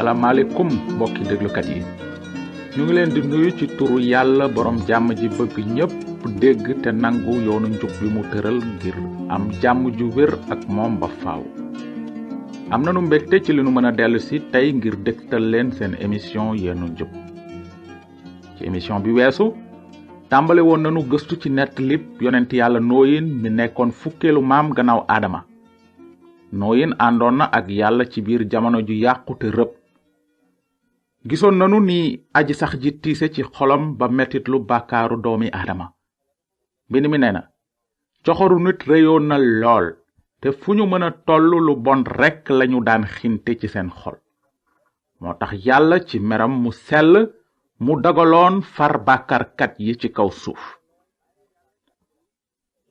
salaamaaleykum mbokki déglukat yi ñu ngi leen di nuyu ci turu yàlla borom jàmm ji bëgg ñépp dégg te nangu yoonu njub bi mu tëral ngir am jàmm ju wér ak moom ba faaw. am nanu mbégte ci li nu mën a dellu si tey ngir dégtal leen seen émission yoonu njub. ci émission bi weesu tàmbale woon nanu gëstu ci nettalib yonent yàlla nooyin mi nekkoon fukkeelu maam gannaaw aadama. nooyin àndoon na ak yàlla ci biir jamono ju yàqu te rëb. gisoon nanu ni aji sax ji tiise ci xolam ba mettitlu bàkkaaru doomi aadama. mbind mi nee na coxoru nit réyoon na lool te fu ñu mën a toll lu bon rekk lañu daan xinte ci seen xol. moo tax yàlla ci meram mu sell mu dagaloon far bàkkaarkat yi ci kaw suuf.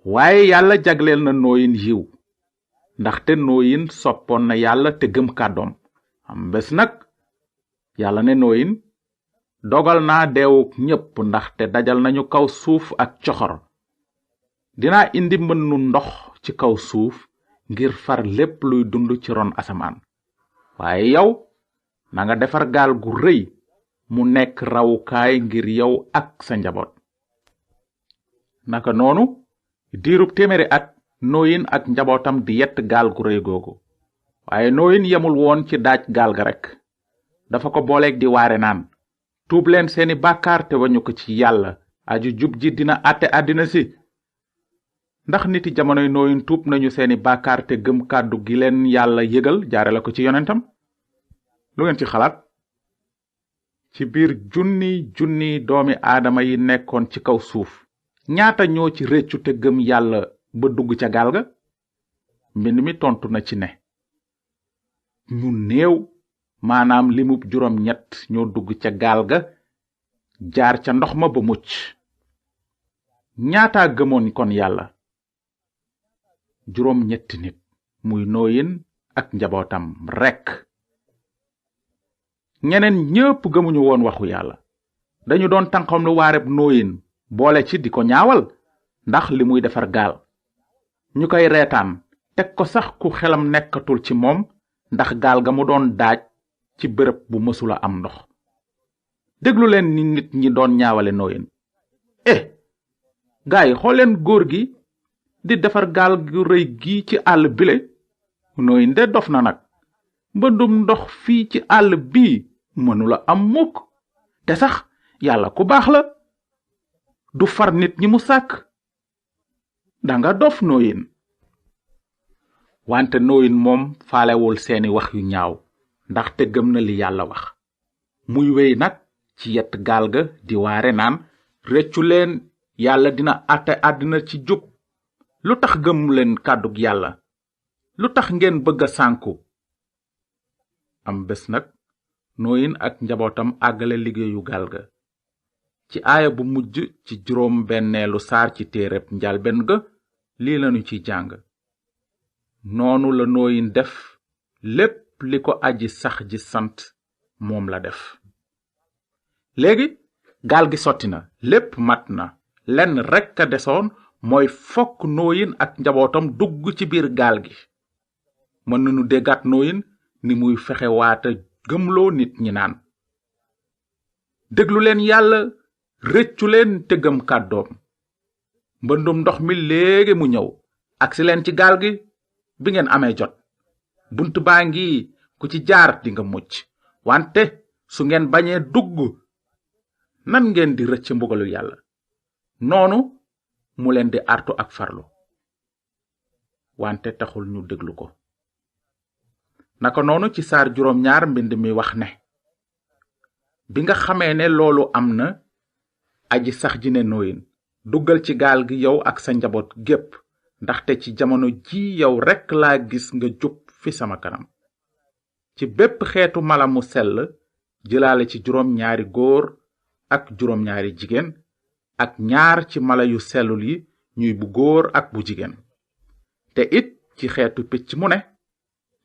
waaye yàlla jagleel na nooyin yiw ndaxte nooyin soppoon na yàlla te gëm kàddoom. am bés nag yàlla ne nooyin dogal naa deewuk ñépp ndaxte dajal nañu kaw suuf ak coxor. dinaa indi mbënnu ndox ci kaw suuf ngir far lépp luy dund ci ron asamaan. waaye yow na nga defar gaal gu rëy mu nekk rawukaay ngir yow ak sa njaboot. naka noonu diirub téeméeri at nooyin ak njabootam di yett gaal gu rëy googu. waaye nooyin yemul woon ci daaj gaal ga rekk. dafa ko booleeg di waare naan tuub leen seeni bàkkaar te wañu ko ci yàlla aju jub ji dina àtte àddina si. ndax niti jamonoy nooyin tuub nañu seeni bàkkaar te gëm kàddu gi leen yàlla yëgal jaare la ko ci yonentam. lu ngeen ci xalaat? ci biir junni doomi aadama yi nekkoon ci kaw suuf ñaata ñoo ci réccu te gëm yàlla ba dugg ca gaal ga? mbind mi tontu na ci ne ñu néew, maanaam limub juróom-ñett ñoo dugg ca gaal ga jaar ca ndox ma ba mucc. ñaata gëmoon kon yàlla? juróom-ñetti nit, muy nooyin ak njabootam rekk. ñeneen ñépp gëmuñu woon waxu yàlla. dañu doon tànqam lu waareb nooyin boole ci di ko ñaawal ndax li muy defar gaal. ñu koy reetaan teg ko sax ku xelam nekkatul ci moom ndax gaal ga mu doon daaj ci bërëb bu mësula am ndox. déglu leen ni nit ñi doon ñaawale nooyin. gaay xooleen góor gi di defar gaal gu rëy gi ci àll bile. nooyin de dof na nag. mbëndum ndox fii ci àll bii mënula am mukk. te sax yàlla ku baax la. du far nit ñi mu sàkk. danga dof nooyin. wante nooyin moom faalewul seeni wax yu ñaaw ndaxte gëm na li yàlla wax. muy wéy nag ci yett gaal ga di waare naan réccu leen yàlla dina àtte àddina ci jub. lu tax gëmu leen kàddug yàlla? lu tax ngeen bëgg a sànku? am bés nag nooyin ak njabootam àggale liggéeyu gaal ga. ci aaya bu mujj ci juróom benneelu saar ci téereb njalben ga lii lanu ci jàng. noonu la nooyin def lépp li ko aji sax ji sant moom la def. léegi gaal gi sotti na, lépp mat na. lenn rekk a desoon mooy fokk nooyin ak njabootam dugg ci biir gaal gi. mën nanu déggaat nooyin ni muy fexe waata gëmloo nit ñi naan déglu leen yàlla, réccu leen te gëm kàddoom. mbëndum ndox mi léegi mu ñëw. agsi leen ci gaal gi bi ngeen amee jot. bunt baa ngi, ku ci jaar dinga mucc. wante su ngeen bañee dugg, nan ngeen di rëcc mbugalu yàlla? noonu mu leen di artu ak farlu. wante taxul ñu déglu ko. naka noonu ci saar juróom-ñaar mbind mi wax ne bi nga xamee ne loolu am na, aji sax ji ne nooyin duggal ci gaal gi yow ak sa njaboot gépp, ndaxte ci jamono ji yow rekk laa gis nga jub fi sama kanam. ci bépp xeetu mala mu sell jëlaale ci juróom-ñaari góor ak juróom-ñaari jigéen, ak ñaar ci mala yu sellul yi ñuy bu góor ak bu jigéen. te it ci xeetu picc mu ne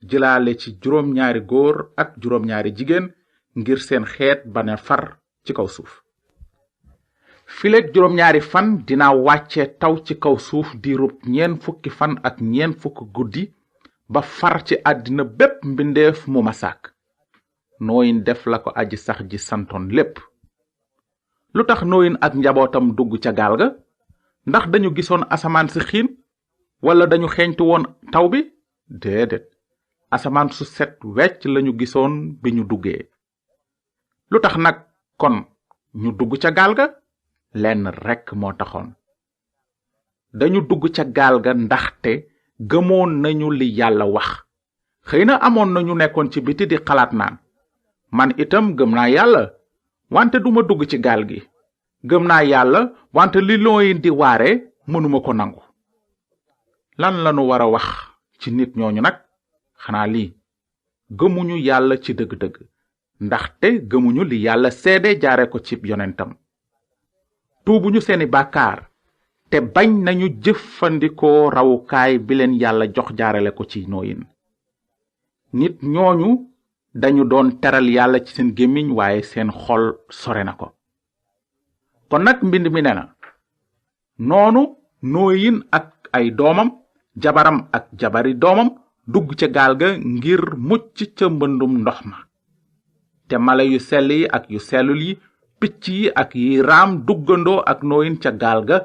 jëlaale ci juróom-ñaari góor ak juróom-ñaari jigéen ngir seen xeet bane far ci kaw suuf. fileeg juróom-ñaari fan dina wàcce taw ci kaw suuf diirub 40 fan ak 40 guddi ba far ci àddina bépp mbindeef mu ma sàkk. nooyin def la ko aji sax ji santoon lépp. lu tax nooyin ak njabootam dugg ca gaal ga? ndax dañu gisoon asamaan si xiin wala dañu xeeñtu woon taw bi? déedéet, asamaan su set wecc lañu gisoon bi ñu duggee. lu tax nag kon ñu dugg ca gaal ga? lenn rekk moo taxoon. dañu dugg ca gaal ga ndaxte gëmoon nañu li yàlla wax. xëy na amoon nañu nekkoon ci biti di xalaat naan, man itam gëm naa yàlla wante duma dugg ci gaal gi. gëm naa yàlla wante li nooyin di waare mënuma ko nangu. lan lanu war a wax ci nit ñooñu nag? xanaa lii, gëmuñu yàlla ci dëgg-dëgg ndaxte gëmuñu li yàlla seede jaare ko ci yonentam. tuubuñu seeni bàkkaar te bañ nañu jëfandikoo rawukaay bi leen yàlla jox jaarale ko ci nooyin. nit ñooñu dañu doon teral yàlla ci seen gémmiñ waaye seen xol sore na ko. kon nag mbind mi ne na, noonu nooyin ak ay doomam, jabaram ak jabari doomam dugg ca gaal ga ngir mucc ca mbëndum ndox ma. te mala yu sell yi ak yu sellul yi, picc yi ak yi raam duggandoo ak nooyin ca gaal ga,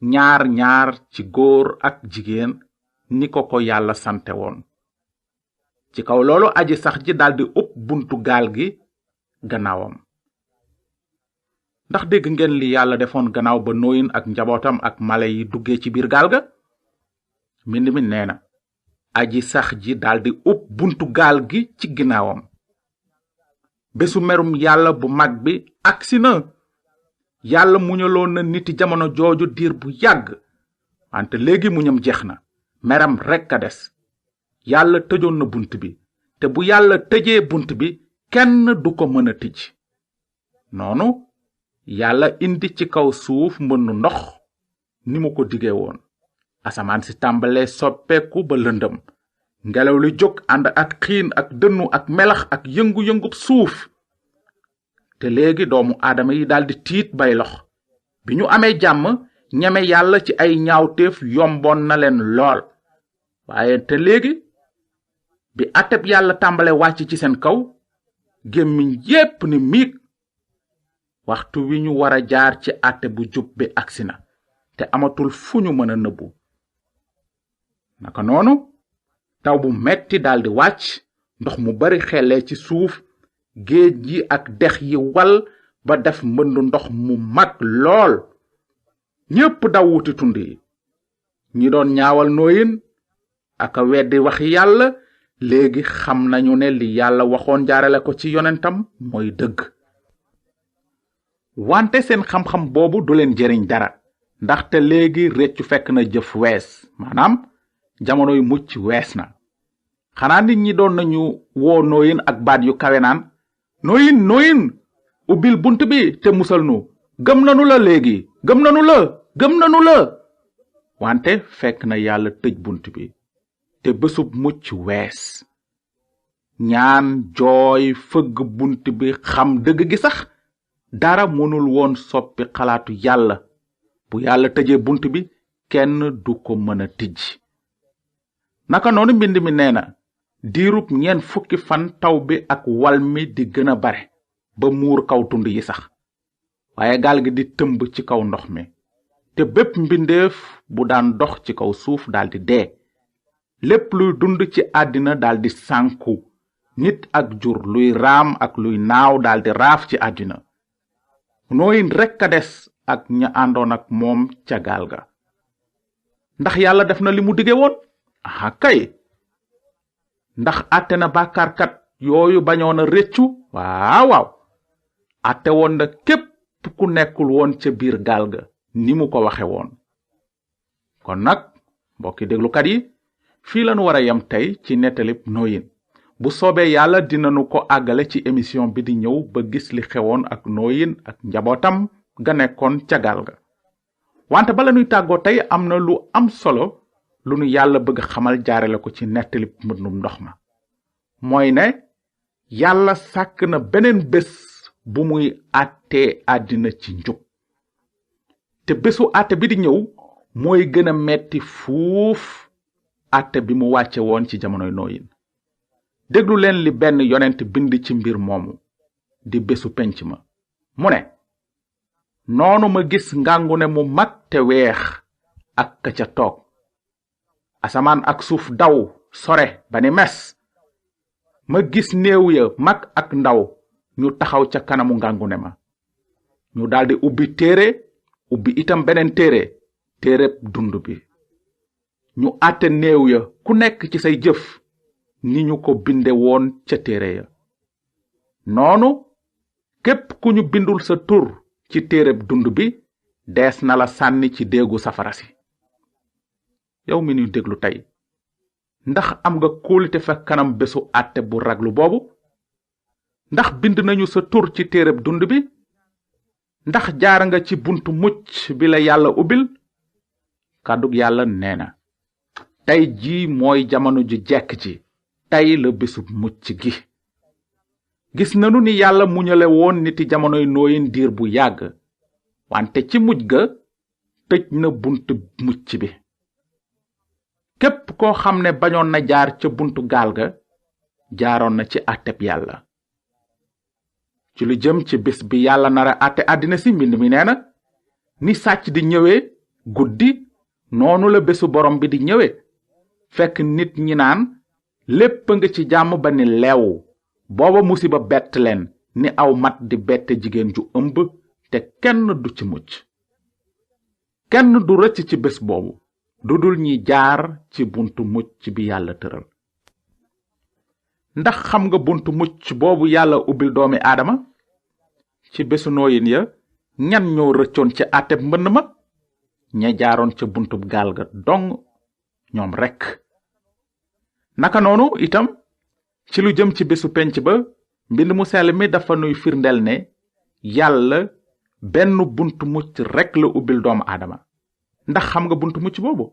ñaar ñaar ci góor ak jigéen ni ko yàlla sante woon. ci kaw loolu aji sax ji daldi upp buntu gaal gi gannaawam. ndax dégg ngeen li yàlla defoon gannaaw ba nooyin ak njabootam ak mala yi duggee ci biir gaal ga? mbind mi nee na, aji sax ji daldi upp buntu gaal gi ci ginnaawam. bésu merum yàlla bu mag bi agsi na. yàlla muñaloon na niti jamono jooju diir bu yàgg, wante léegi muñam jeex na, meram rekk a des. yàlla tëjoon na bunt bi, te bu yàlla tëjee bunt bi kenn du ko mën a tijj. noonu yàlla indi ci kaw suuf mbëndu ndox ni mu ko digee woon. asamaan si tàmbalee soppeeku ba lëndëm, ngelaw li jóg ànd ak xiin ak dënnu ak melax ak yëngu-yëngub suuf. te léegi doomu aadama yi daldi tiit bay lox. bi ñu amee jàmm, ñeme yàlla ci ay ñaawteef yomboon na leen lool. waaye te léegi bi ateb yàlla tàmbale wàcc ci seen kaw, gémmiñ yépp ni miig. waxtu wi ñu war a jaar ci àtte bu jub bi agsi na, te amatul fu ñu mën a nëbbu. naka noonu taw bu metti daldi wàcc, ndox mu bari xellee ci suuf, géej yi ak dex yi wal ba def mbëndu ndox mu mag lool. ñépp daw wuti tund yi. ñi doon ñaawal nooyin aka weddi waxi yàlla léegi xam nañu ne li yàlla waxoon jaarale ko ci yonentam mooy dëgg. wante seen xam-xam boobu du leen jëriñ dara, ndaxte léegi réccu fekk na jëf wees, maanaam jamonoy mucc wees na. xanaa nit ñi doon nañu woo nooyin ak baat yu kawe naan, nooyin nooyin ubbil bunt bi te musal nu, gëm nanu la léegi, gëm nanu la, gëm nanu la. wante fekk na yàlla tëj bunt bi, te bésub mucc wees. ñaan, jooy, fëgg bunt bi, xam dëgg gi sax dara mënul woon soppi xalaatu yàlla. bu yàlla tëjee bunt bi kenn du ko mën a tijj. naka noonu mbind mi nee na, diirub 40 fan taw bi ak wal mi di gën a bare ba muur kaw tund yi sax, waaye gaal gi di tëmb ci kaw ndox mi, te bépp mbindeef bu daan dox ci kaw suuf daldi dee. lépp luy dund ci àddina daldi sànku, nit ak jur, luy raam ak luy naaw daldi raaf ci àddina. nooyin rekk a des ak ña àndoon ak moom ca gaal ga. ndax yàlla def na li mu dige woon? aha kay. ndax àtte na bàkkaarkat yooyu bañoon a réccu? waaw. àtte woon na képp ku nekkul woon ca biir gaal ga ni mu ko waxe woon. kon nag mbokki déglukat yi, fii lañu war a yem tey ci nettalib nooyin. bu soobee yàlla dinanu ko àggale ci émission bi di ñëw ba gis li xewoon ak nooyin ak njabootam ga nekkoon ca gaal ga. wante bala nuy tàggoo tey am na lu am solo lu nu yàlla bëgg xamal jaarale ko ci nettalib mbëndum ndox ma. mooy ne yàlla sàkk na beneen bés bu muy àttee àddina ci njub. te bésu àtte bi di ñëw mooy gën a metti fuuf àtte bi mu wàcce woon ci jamonoy nooyin. déglu leen li benn yonent bind ci mbir moomu di bésu penc ma mu ne noonu ma gis ngàngune mu mag te weex ak ka ca toog asamaan ak suuf daw sore ba ni mes ma gis néew ya mag ak ndaw ñu taxaw ca kanamu ngàngune ma ñu daldi ubbi téere ubbi itam beneen téereb dund bi ñu àtte néew ya ku nekk ci say jëf ni ñu ko binde woon ca téere ya noonu képp ku ñu bindul sa tur ci téereb dund bi dees na la sànni ci déegu safara si yow mi ñu déglu tey ndax am nga kóolite fa kanam bésu àtte bu raglu boobu ndax bind nañu sa tur ci téereb dund bi ndax jaar nga ci buntu mucc bi la yàlla ubbil kàddug yàlla nee na tey jii mooy jamono ju jekk ji tey la bésu mucc gi gis nanu ni yàlla muñale woon niti jamonoy nooyin diir bu yàgg wante ci mujj ga tëj na buntu mucc bi képp koo xam ne bañoon na jaar ca buntu gaal ga jaaroon na ci àtteb yàlla ci lu jëm ci bés bi yàlla nara àtte àddina si mbind mi nee na ni sàcc di ñëwee guddi noonu la bésu borom bi di ñëwee fekk nit ñi naan lépp nga ci jàmm ba ni leew booba musiba bett leen ni aw mat di bette jigéen ju ëmb te kenn du ci mucc kenn du rëcc ci bés boobu dudul ñi jaar ci buntu mucc bi yàlla tëral ndax xam nga buntu mucc boobu yàlla ubbil doomi aadama ci bésu nooyin ya ñan ñoo rëccoon ci àtteb mbënn ma ña jaaroon ca buntub gaal ga dong ñoom rekk naka noonu itam ci lu jëm ci bésu penc ba mbind mu sell mi dafa nuy firndel ne yàlla benn buntu mucc rekk la ubbil doomu aadama ndax xam nga buntu mucc boobu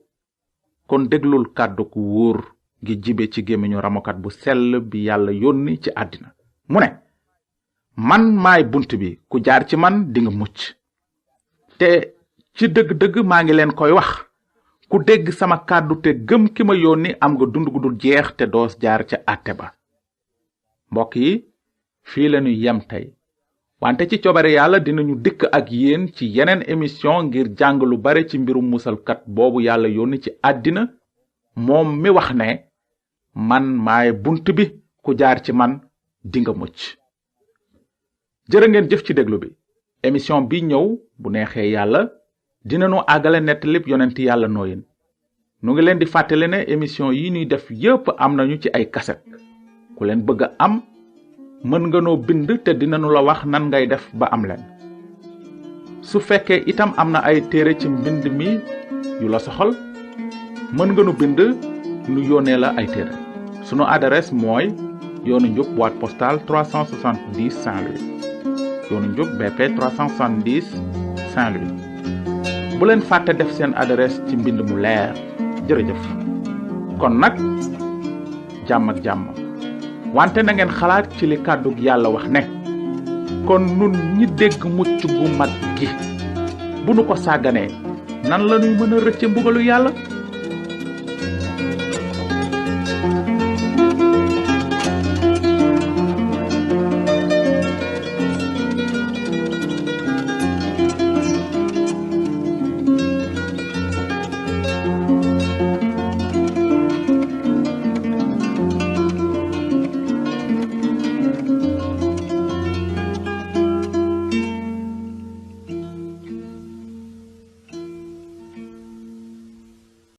kon déglul kàddu ku wóor gi jibe ci gémmiñu ramokat bu sell bi yàlla yónni ci àddina mu ne man maay bunt bi ku jaar ci man dinga mucc te ci dëgg-dëgg maa ngi leen koy wax ku dégg sama kàddu te gëm ki ma yónni am nga dund gu dul jeex te doos jaar ca àtte ba mbokk yi fii lañu yem tey wante ci coobare yàlla dinañu dikk ak yéen ci yeneen émission ngir jàng lu bare ci mbirum musalkat boobu yàlla yónni ci àddina moom mi wax ne man maay bunt bi ku jaar ci man dinga mucc jërë ngeen jëf ci déglu bi émission bi ñëw bu neexee yàlla dinanu àggale nettalib yonent yàlla nooyin nu ngi leen di fàttale ne émission yi ñuy def yépp am nañu ci ay kaset ku leen bëgg a am mën nga noo bind te dinanu la wax nan ngay def ba am leen su fekkee itam am na ay téere ci mbind mi yu la soxal mën nga nu bind nu yónnee la ay téere sunu adresse mooy yoonu njub boîte postale 370 Saint-Louis yoonu njub BP 370 Saint-Louis bu leen fàtte def seen adresse ci mbind mu leer jërëjëf kon nag jàmm ak jàmm wante na ngeen xalaat ci li kàddug yàlla wax ne kon nun ñi dégg mucc gu mag gi bu nu ko sàgganee nan la ñuy mën a rëcce mbugalu yàlla